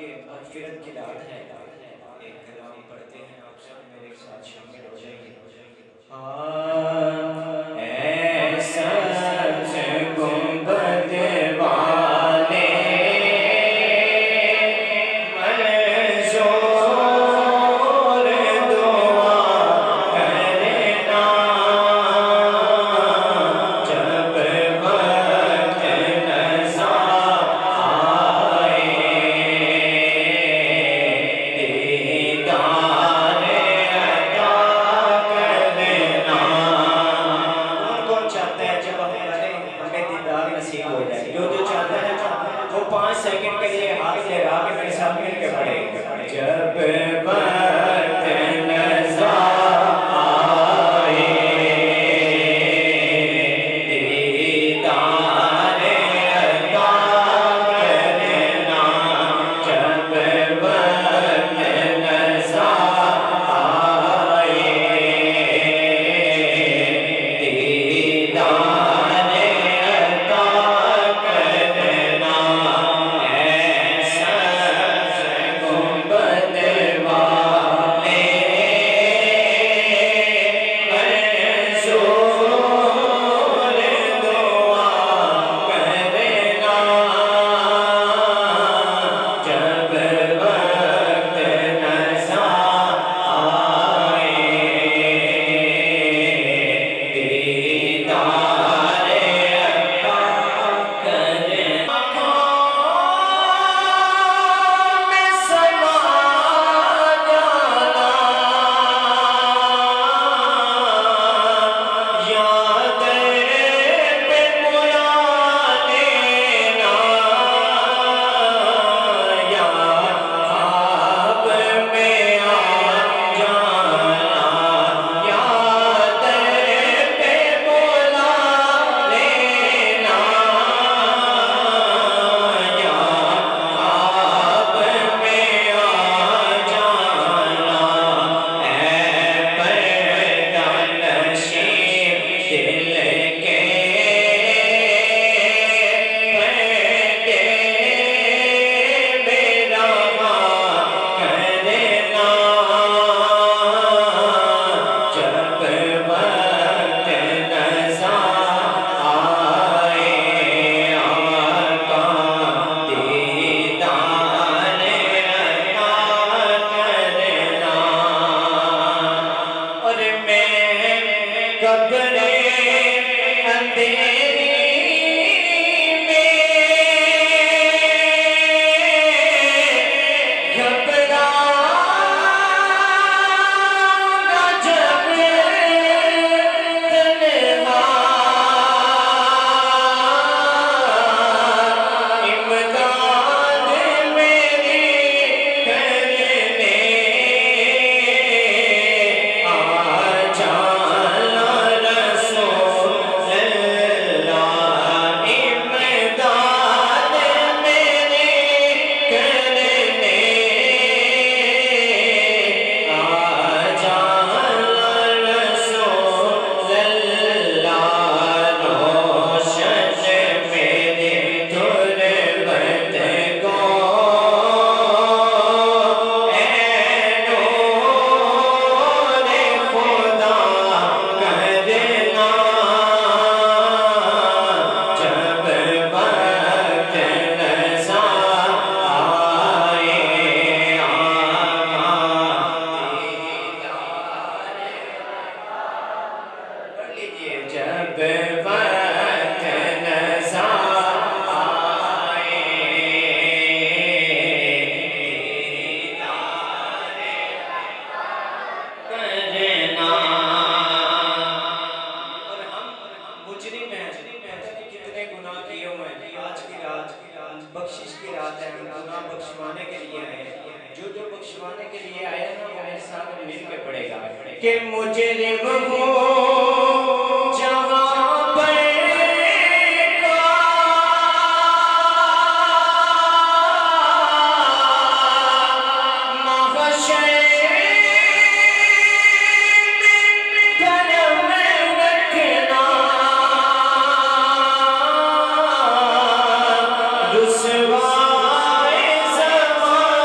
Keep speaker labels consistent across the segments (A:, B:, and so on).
A: ये मग़फ़िरत की रात है। एक कलाम पढ़ते हैं, आप सब मेरे साथ शामिल हो जाइए। जो जो चाहता है वो 5 सेकंड के लिए हाथ लगा के मेरे साथ मिलकर पढ़े। जब वक्त नज़र आए दीदार अता करना, जब वक्त नज़र आए दीदार बख्शिश की रात है, हम गुनाह बख्शवाने के लिए आए। जो जो बख्शवाने के लिए आया ना वो मेरे साथ मिल के पड़ेगा कि मुजरिम हो जहां पर रुसवाए ज़माना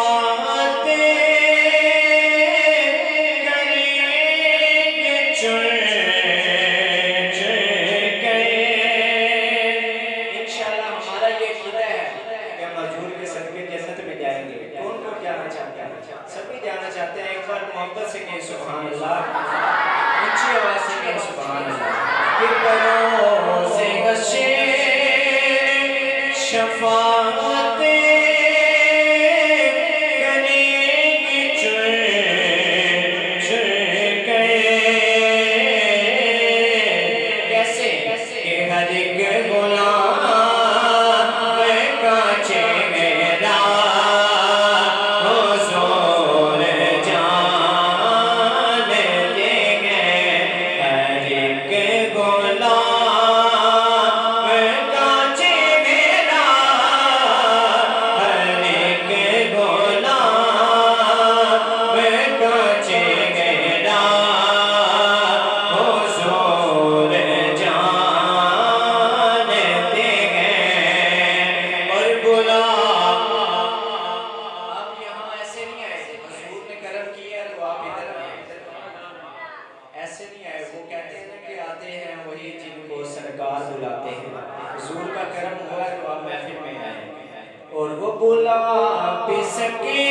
A: शफाअत करेंगे चुन के। इंशाअल्लाह हमारा ये अक़ीदा है कि हम हुजूर के सदक़े जन्नत में जाएंगे। कौन कौन जाना चाहता है? सभी जाना चाहते हैं। एक बार मोहब्बत से कहें सुभान अल्लाह, ऊंची आवाज से कहें सुभान अल्लाह। कि करो से गशे शफाअत करेंगे चुन के। कैसे? कि हर एक गुलाम का चेहरा हुजूर जान देंगे। हर एक गुलाम का चेहरा, हर एक गुलाम का चेहरा हुजूर जान देंगे। और गुलाम आप यहाँ ऐसे नहीं आए, हुजूर ने करम किया तो आप इधर आए, ऐसे नहीं आए। वो कहते हैं ना कि आते हैं वही जिनको सरकार बुलाते हैं। हुजूर का करम हुआ तो आप महफिल में आए। और वो बुला भी सके